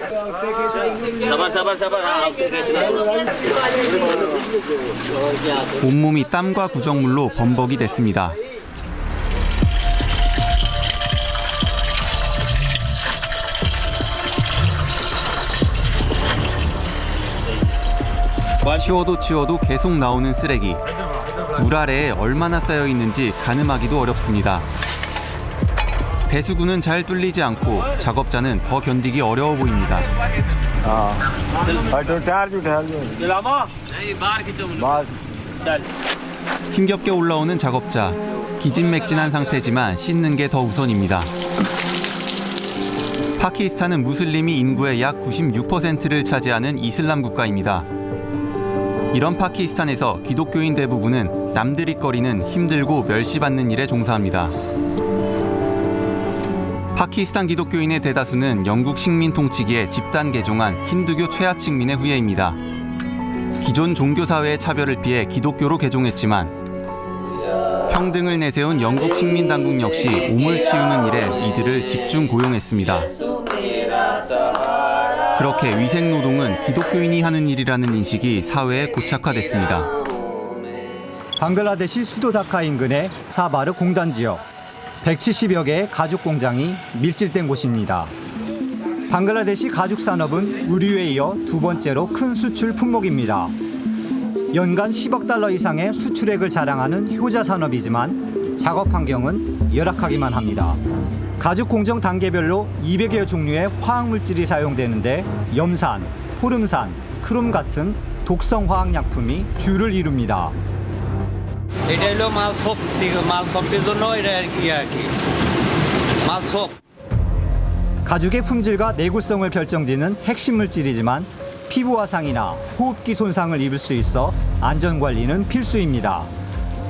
Speaker 25: 온몸이 땀과 구정물로 범벅이 됐습니다. 치워도 계속 나오는 쓰레기. 물 아래에 얼마나 쌓여 있는지 가늠하기도 어렵습니다. 배수구는 잘 뚫리지 않고 작업자는 더 견디기 어려워 보입니다. 힘겹게 올라오는 작업자. 기진맥진한 상태지만 씻는 게 더 우선입니다. 파키스탄은 무슬림이 인구의 약 96%를 차지하는 이슬람 국가입니다. 이런 파키스탄에서 기독교인 대부분은 남들이 거리는 힘들고 멸시받는 일에 종사합니다. 파키스탄 기독교인의 대다수는 영국 식민 통치기에 집단 개종한 힌두교 최하층민의 후예입니다. 기존 종교사회의 차별을 피해 기독교로 개종했지만 평등을 내세운 영국 식민 당국 역시 우물 치우는 일에 이들을 집중 고용했습니다. 그렇게 위생노동은 기독교인이 하는 일이라는 인식이 사회에 고착화됐습니다.
Speaker 12: 방글라데시 수도 다카 인근의 사바르 공단 지역. 170여 개의 가죽 공장이 밀집된 곳입니다. 방글라데시 가죽 산업은 의류에 이어 두 번째로 큰 수출 품목입니다. 연간 10억 달러 이상의 수출액을 자랑하는 효자 산업이지만 작업 환경은 열악하기만 합니다. 가죽 공정 단계별로 200여 종류의 화학 물질이 사용되는데 염산, 포름산, 크롬 같은 독성 화학 약품이 주를 이룹니다. 가죽의 품질과 내구성을 결정짓는 핵심 물질이지만 피부 화상이나 호흡기 손상을 입을 수 있어 안전관리는 필수입니다.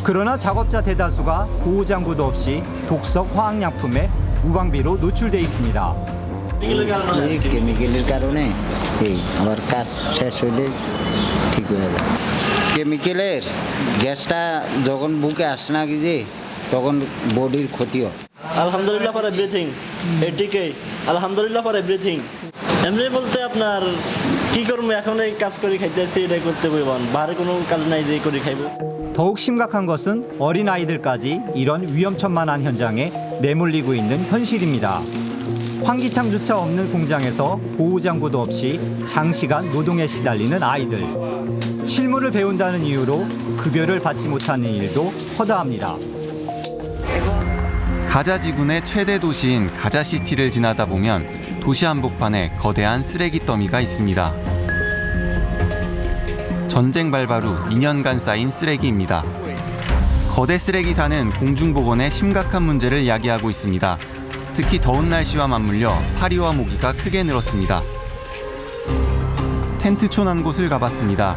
Speaker 12: 그러나 작업자 대다수가 보호장구도 없이 독성 화학약품에 무방비로 노출돼 있습니다.
Speaker 11: কেমিক্যালের কারণে এই আমার কাজ শেষ হলে ঠিক হয়ে যায়। কেমিক্যালের গ্যাসটা যখন বুকে আসে না কি যে তখন বডির ক্ষতি হয়।
Speaker 2: আলহামদুলিল্লাহ ফর এভরিথিং, এটিকে আলহামদুলিল্লাহ ফর এভরিথিং। এমনি বলতে আপনার কি করবো, এখন এই কাজ করে খাইতেছি, এটাই করতে বলবেন, বাইরে কোনো কাজ নাই যে করে খাইব।
Speaker 12: 더욱 심각한 것은 어린아이들까지 이런 위험천만한 현장에 내몰리고 있는 현실입니다. 환기창조차 없는 공장에서 보호장구도 없이 장시간 노동에 시달리는 아이들. 실무를 배운다는 이유로 급여를 받지 못하는 일도 허다합니다.
Speaker 25: 가자 지군의 최대 도시인 가자시티를 지나다 보면 도시 한복판에 거대한 쓰레기 더미가 있습니다. 전쟁 발발 후 2년간 쌓인 쓰레기입니다. 거대 쓰레기산은 공중보건에 심각한 문제를 야기하고 있습니다. 특히 더운 날씨와 맞물려 파리와 모기가 크게 늘었습니다. 텐트촌 한 곳을 가봤습니다.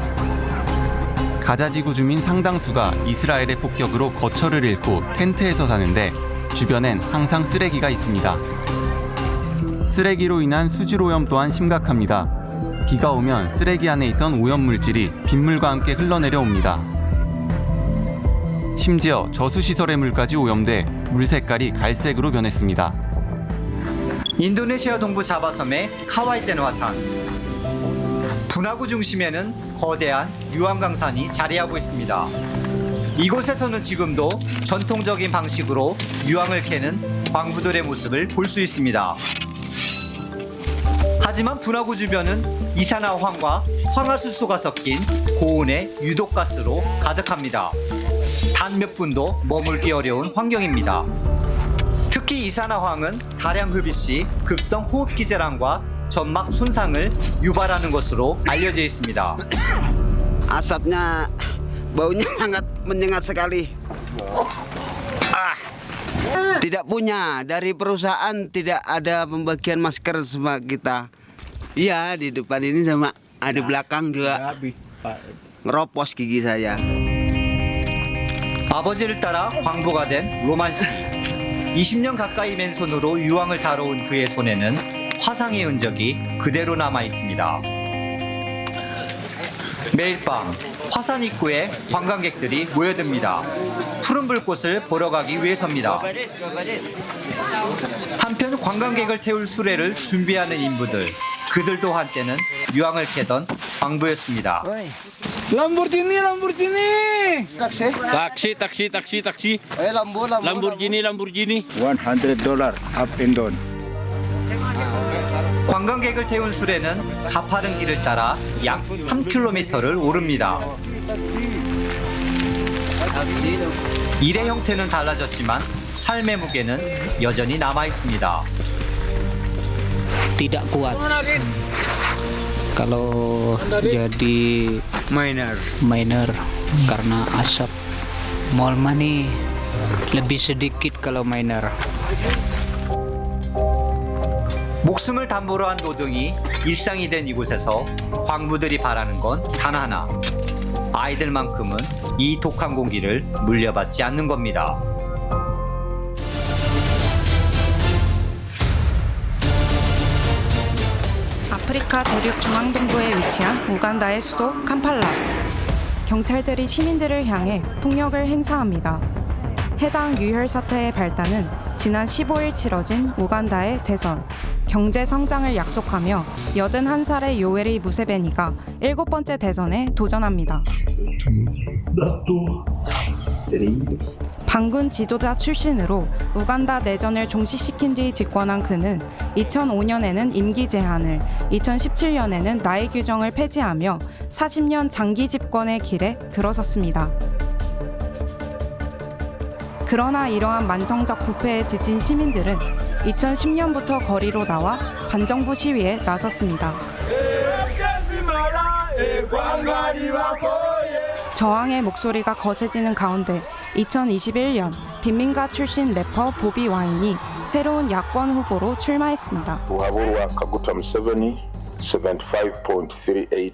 Speaker 25: 가자지구 주민 상당수가 이스라엘의 폭격으로 거처를 잃고 텐트에서 사는데 주변엔 항상 쓰레기가 있습니다. 쓰레기로 인한 수질오염 또한 심각합니다. 비가 오면 쓰레기 안에 있던 오염물질이 빗물과 함께 흘러내려 옵니다. 심지어 저수시설의 물까지 오염돼 물 색깔이 갈색으로 변했습니다.
Speaker 12: 인도네시아 동부 자바섬의 카와이젠 화산. 분화구 중심에는 거대한 유황강산이 자리하고 있습니다. 이곳에서는 지금도 전통적인 방식으로 유황을 캐는 광부들의 모습을 볼 수 있습니다. 하지만 분화구 주변은 이산화황과 황화수소가 섞인 고온의 유독가스로 가득합니다. 단 몇 분도 머물기 어려운 환경입니다. 특히 이산화황은 다량 흡입 시 급성 호흡기 질환과 점막 손상을 유발하는 것으로 알려져 있습니다.
Speaker 14: Asapnya, baunya sangat menyengat sekali. Tidak punya, dari perusahaan tidak ada pembagian masker sama kita. Iya, di depan ini sama ada belakang juga. Ngeropos gigi saya.
Speaker 12: 아버지를 따라 광부가 된 로만 씨. 20년 가까이 맨손으로 유황을 다뤄온 그의 손에는 화상의 흔적이 그대로 남아 있습니다. 매일 밤 화산 입구에 관광객들이 모여듭니다. 푸른 불꽃을 보러 가기 위해서입니다. 한편 관광객을 태울 수레를 준비하는 인부들. 그들도 한때는 유황을 캐던 광부였습니다.
Speaker 15: Lamborghini. Taksi. Lamborghini.
Speaker 11: $100 up and down.
Speaker 12: 관광객을 태운 수레는 가파른 길을 따라 약 3km를 오릅니다. 일의 형태는 달라졌지만 삶의 무게는 여전히 남아 있습니다.
Speaker 14: Tidak kuat. Kalau jadi miner karena asap. Mall money
Speaker 7: Lebih sedikit kalau minor.
Speaker 16: 목숨을 담보로 한 노동이 일상이 된 이곳에서 광부들이 바라는 건 단 하나. 아이들만큼은 이 독한 공기를 물려받지 않는 겁니다.
Speaker 17: 아프리카 대륙 중앙동부에 위치한 우간다의 수도 캄팔라. 경찰들이 시민들을 향해 폭력을 행사합니다. 해당 유혈 사태의 발단은 지난 15일 치러진 우간다의 대선. 경제 성장을 약속하며 81살의 요웨리 무세베니가 7번째 대선에 도전합니다. 반군 지도자 출신으로 우간다 내전을 종식시킨 뒤 집권한 그는 2005년에는 임기 제한을, 2017년에는 나이 규정을 폐지하며 40년 장기 집권의 길에 들어섰습니다. 그러나 이러한 만성적 부패에 지친 시민들은 2010년부터 거리로 나와 반정부 시위에 나섰습니다. 저항의 목소리가 거세지는 가운데 2021년 빈민가 출신 래퍼 보비 와인이 새로운 야권 후보로 출마했습니다.
Speaker 18: Uhaburu Kaguta Museveni 75.38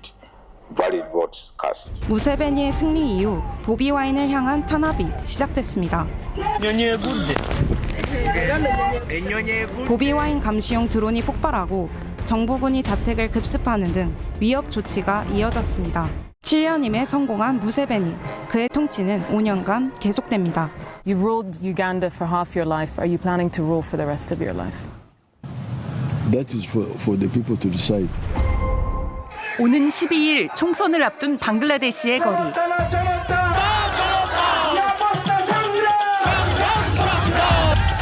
Speaker 18: valid votes cast.
Speaker 17: 무세베니의 승리 이후 보비 와인을 향한 탄압이 시작됐습니다. 보비 와인 감시용 드론이 폭발하고 정부군이 자택을 급습하는 등 위협 조치가 이어졌습니다. 7년임에 성공한 무세베니, 그의 통치는 5년간 계속됩니다.
Speaker 20: You've ruled Uganda for half your life. Are you planning to rule for the rest of your life?
Speaker 26: That is for the people to decide.
Speaker 9: 오는 12일 총선을 앞둔 방글라데시의 거리.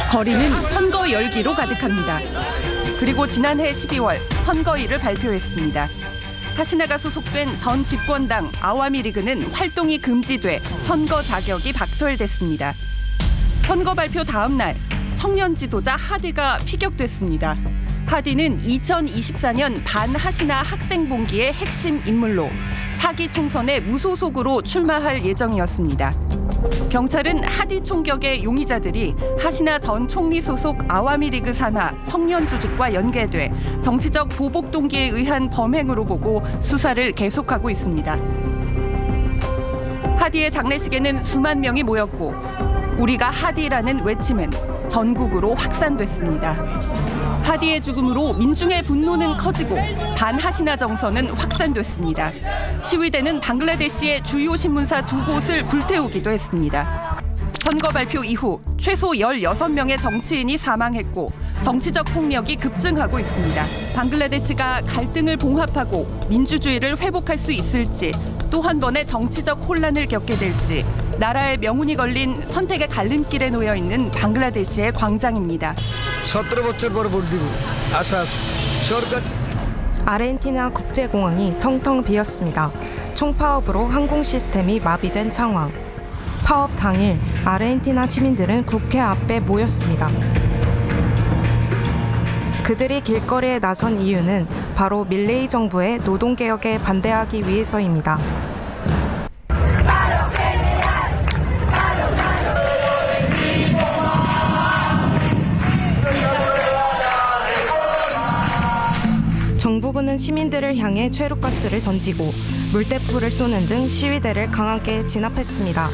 Speaker 9: 거리는 선거 열기로 가득합니다. 그리고 지난해 12월 선거일을 발표했습니다. 하시나가 소속된 전 집권당 아와미리그는 활동이 금지돼 선거 자격이 박탈됐습니다. 선거 발표 다음 날 청년 지도자 하디가 피격됐습니다. 하디는 2024년 반하시나 학생봉기의 핵심 인물로 차기 총선에 무소속으로 출마할 예정이었습니다. 경찰은 하디 총격의 용의자들이 하시나 전 총리 소속 아와미리그 산하 청년 조직과 연계돼 정치적 보복 동기에 의한 범행으로 보고 수사를 계속하고 있습니다. 하디의 장례식에는 수만 명이 모였고 우리가 하디라는 외침은 전국으로 확산됐습니다. 하디의 죽음으로 민중의 분노는 커지고 반하시나 정서는 확산됐습니다. 시위대는 방글라데시의 주요 신문사 2곳을 불태우기도 했습니다. 선거 발표 이후 최소 16명의 정치인이 사망했고 정치적 폭력이 급증하고 있습니다. 방글라데시가 갈등을 봉합하고 민주주의를 회복할 수 있을지 또 한 번의 정치적 혼란을 겪게 될지 나라의 명운이 걸린 선택의 갈림길에 놓여 있는 방글라데시의 광장입니다.
Speaker 17: 아르헨티나 국제공항이 텅텅 비었습니다. 총파업으로 항공 시스템이 마비된 상황. 파업 당일 아르헨티나 시민들은 국회 앞에 모였습니다. 그들이 길거리에 나선 이유는 바로 밀레이 정부의 노동개혁에 반대하기 위해서입니다. 정부군은 시민들을 향해 최루가스를 던지고 물대포를 쏘는 등 시위대를 강하게 진압했습니다.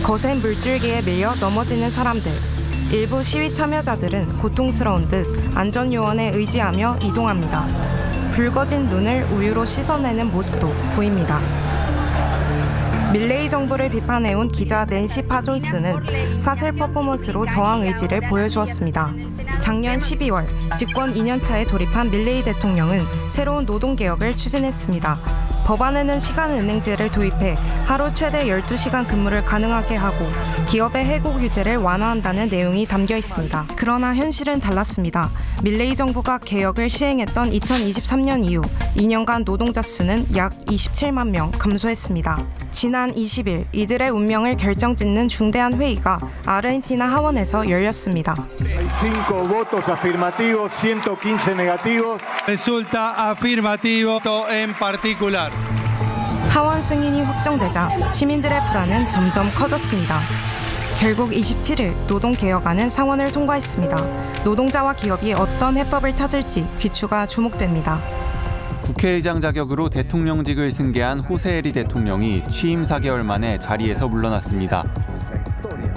Speaker 17: 거센 물줄기에 밀려 넘어지는 사람들. 일부 시위 참여자들은 고통스러운 듯 안전요원에 의지하며 이동합니다. 붉어진 눈을 우유로 씻어내는 모습도 보입니다. 밀레이 정부를 비판해온 기자 낸시 파존스는 사슬 퍼포먼스로 저항 의지를 보여주었습니다. 작년 12월 집권 2년차에 돌입한 밀레이 대통령은 새로운 노동개혁을 추진했습니다. 법안에는 시간은행제를 도입해 하루 최대 12시간 근무를 가능하게 하고 기업의 해고 규제를 완화한다는 내용이 담겨 있습니다. 그러나 현실은 달랐습니다. 밀레이 정부가 개혁을 시행했던 2023년 이후 2년간 노동자 수는 약 27만 명 감소했습니다. 지난 20일 이들의 운명을 결정짓는 중대한 회의가 아르헨티나 하원에서 열렸습니다.
Speaker 27: 5 votos afirmativos, 115 negativos. Resulta afirmativo en particular.
Speaker 17: 하원 승인이 확정되자 시민들의 불안은 점점 커졌습니다. 결국 27일 노동개혁안은 상원을 통과했습니다. 노동자와 기업이 어떤 해법을 찾을지 귀추가 주목됩니다.
Speaker 25: 국회의장 자격으로 대통령직을 승계한 호세에리 대통령이 취임 4개월 만에 자리에서 물러났습니다.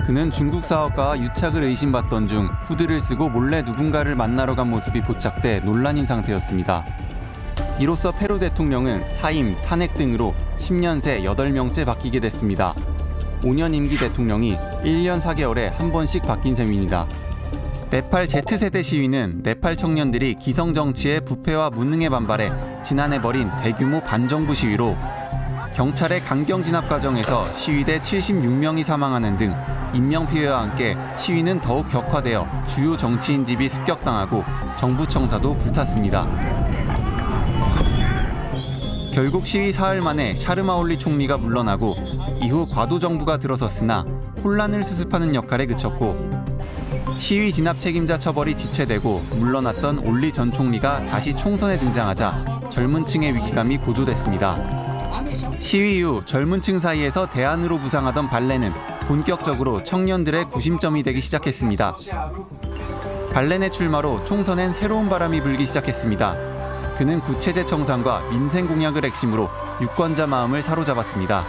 Speaker 25: 그는 중국 사업가와 유착을 의심받던 중 후드를 쓰고 몰래 누군가를 만나러 간 모습이 포착돼 논란인 상태였습니다. 이로써 페루 대통령은 사임, 탄핵 등으로 10년 새 8명째 바뀌게 됐습니다. 5년 임기 대통령이 1년 4개월에 한 번씩 바뀐 셈입니다. 네팔 Z세대 시위는 네팔 청년들이 기성 정치의 부패와 무능에 반발해 지난해 벌인 대규모 반정부 시위로 경찰의 강경 진압 과정에서 시위대 76명이 사망하는 등 인명피해와 함께 시위는 더욱 격화되어 주요 정치인 집이 습격당하고 정부 청사도 불탔습니다. 결국 시위 사흘 만에 샤르마올리 총리가 물러나고 이후 과도 정부가 들어섰으나 혼란을 수습하는 역할에 그쳤고 시위 진압 책임자 처벌이 지체되고 물러났던 올리 전 총리가 다시 총선에 등장하자 젊은 층의 위기감이 고조됐습니다. 시위 이후 젊은 층 사이에서 대안으로 부상하던 발레는 본격적으로 청년들의 구심점이 되기 시작했습니다. 발렌의 출마로 총선엔 새로운 바람이 불기 시작했습니다. 그는 구체제 청산과 민생 공약을 핵심으로 유권자 마음을 사로잡았습니다.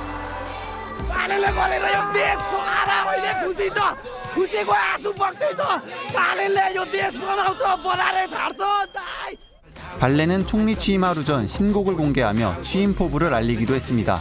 Speaker 25: 발렌은 총리 취임 하루 전 신곡을 공개하며 취임 포부를 알리기도 했습니다.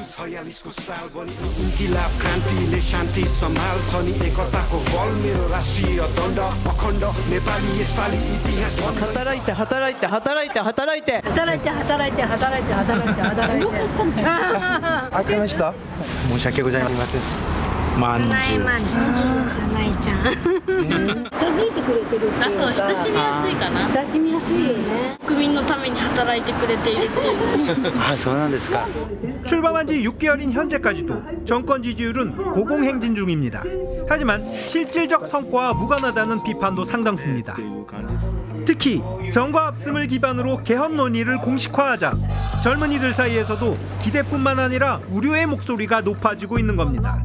Speaker 3: 출범한 지 6개월인 현재까지도 정권 지지율은 고공행진 중입니다. 하지만 실질적 성과와 무관하다는 비판도 상당수입니다. 특히 선거 압승을 기반으로 개헌 논의를 공식화하자 젊은이들 사이에서도 기대뿐만 아니라 우려의 목소리가 높아지고 있는 겁니다.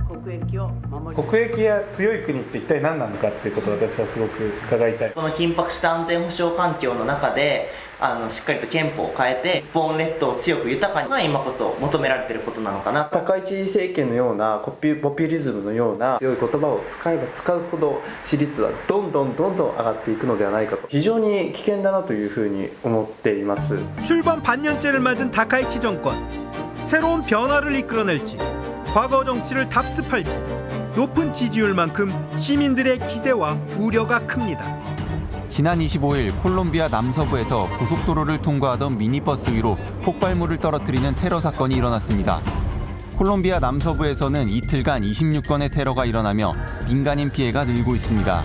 Speaker 4: 国益が強い国って一体何なのかっていうことを私はすごく伺いたい。
Speaker 5: その緊迫した安全保障環境の中でしっかりと憲法を変えて日本列島を強く豊かにが今こそ求められていることなのかな。
Speaker 4: 高市政権のようなポピュリズムのような強い言葉を使えば使うほど支持率はどんどん上がっていくのではないかと非常に危険だなというふうに思っています。
Speaker 3: 출범 반년째를 맞은 다카이치 정권. 새로운 변화를 이끌어낼지 과거 정치를 답습할지 높은 지지율만큼 시민들의 기대와 우려가 큽니다.
Speaker 25: 지난 25일 콜롬비아 남서부에서 고속도로를 통과하던 미니버스 위로 폭발물을 떨어뜨리는 테러 사건이 일어났습니다. 콜롬비아 남서부에서는 이틀간 26건의 테러가 일어나며 민간인 피해가 늘고 있습니다.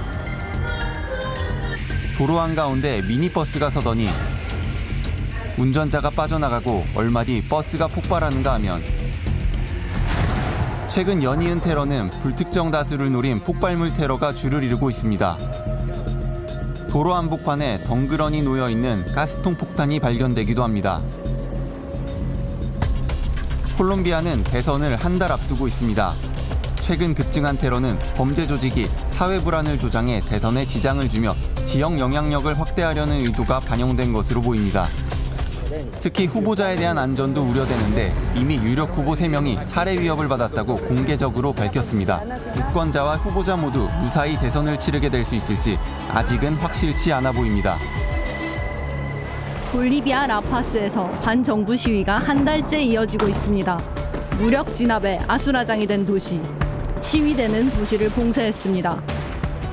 Speaker 25: 도로 한가운데 미니버스가 서더니 운전자가 빠져나가고 얼마 뒤 버스가 폭발하는가 하면 최근 연이은 테러는 불특정 다수를 노린 폭발물 테러가 주를 이루고 있습니다. 도로 한복판에 덩그러니 놓여있는 가스통 폭탄이 발견되기도 합니다. 콜롬비아는 대선을 한 달 앞두고 있습니다. 최근 급증한 테러는 범죄 조직이 사회 불안을 조장해 대선에 지장을 주며 지역 영향력을 확대하려는 의도가 반영된 것으로 보입니다. 특히 후보자에 대한 안전도 우려되는데 이미 유력 후보 3명이 살해 위협을 받았다고 공개적으로 밝혔습니다. 유권자와 후보자 모두 무사히 대선을 치르게 될 수 있을지 아직은 확실치 않아 보입니다.
Speaker 1: 볼리비아 라파스에서 반정부 시위가 한 달째 이어지고 있습니다. 무력 진압에 아수라장이 된 도시. 시위대는 도시를 봉쇄했습니다.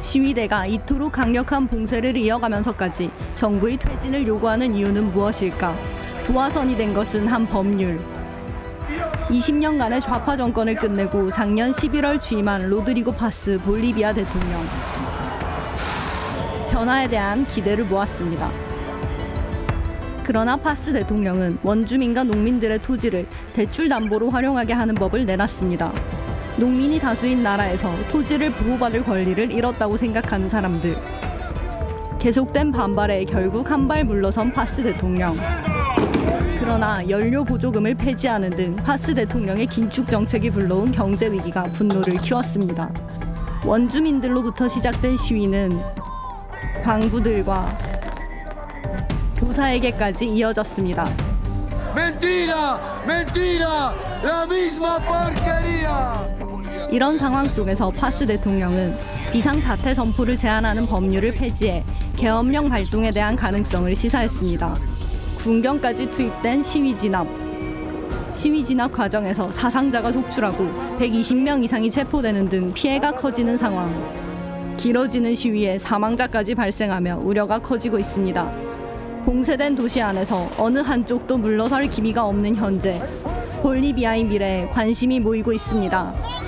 Speaker 1: 시위대가 이토록 강력한 봉쇄를 이어가면서까지 정부의 퇴진을 요구하는 이유는 무엇일까? 도화선이 된 것은 한 법률. 20년간의 좌파 정권을 끝내고 작년 11월 취임한 로드리고 파스 볼리비아 대통령. 변화에 대한 기대를 모았습니다. 그러나 파스 대통령은 원주민과 농민들의 토지를 대출 담보로 활용하게 하는 법을 내놨습니다. 농민이 다수인 나라에서 토지를 보호받을 권리를 잃었다고 생각하는 사람들. 계속된 반발에 결국 한 발 물러선 파스 대통령. 그러나 연료 보조금을 폐지하는 등 파스 대통령의 긴축 정책이 불러온 경제 위기가 분노를 키웠습니다. 원주민들로부터 시작된 시위는 광부들과 교사에게까지 이어졌습니다.
Speaker 15: Mentira, mentira, la misma porquería.
Speaker 1: 이런 상황 속에서 파스 대통령은 비상사태 선포를 제한하는 법률을 폐지해 계엄령 발동에 대한 가능성을 시사했습니다. 군경까지 투입된 시위 진압 과정에서 사상자가 속출하고 120명 이상이 체포되는 등 피해가 커지는 상황. 길어지는 시위에 사망자까지 발생하며 우려가 커지고 있습니다. 봉쇄된 도시 안에서 어느 한쪽도 물러설 기미가 없는 현재, 볼리비아의 미래에 관심이 모이고 있습니다.